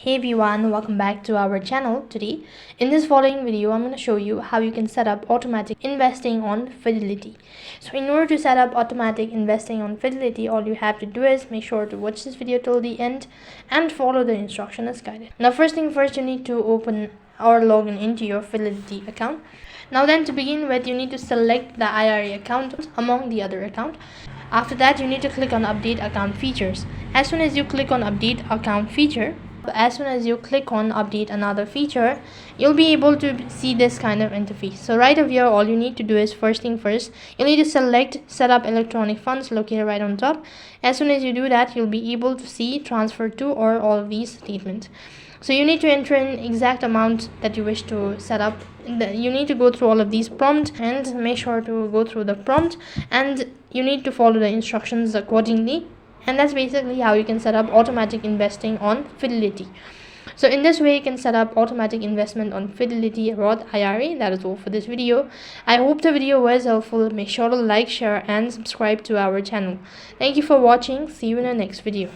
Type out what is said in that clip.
Hey everyone, welcome back to our channel. Today in this following video I'm going to show you how you can set up automatic investing on Fidelity. So in order to set up automatic investing on Fidelity, all you have to do is make sure to watch this video till the end and follow the instruction as guided. Now first thing first, you need to open or log in into your Fidelity account. Now then, to begin with, you need to select the IRA account among the other account. After that, you need to click on update account features. As soon as you click on update account feature, another feature, you'll be able to see this kind of interface. So right over here, all you need to do is first thing first, you'll need to select set up electronic funds located right on top. As soon as you do that, you'll be able to see transfer to or all of these statements. So you need to enter in exact amount that you wish to set up. You need to go through all of these prompts and make sure to go through the prompt, and you need to follow the instructions accordingly. And that's basically how you can set up automatic investing on Fidelity. So in this way, you can set up automatic investment on Fidelity Roth IRA. That is all for this video. I hope the video was helpful. Make sure to like, share and subscribe to our channel. Thank you for watching. See you in the next video.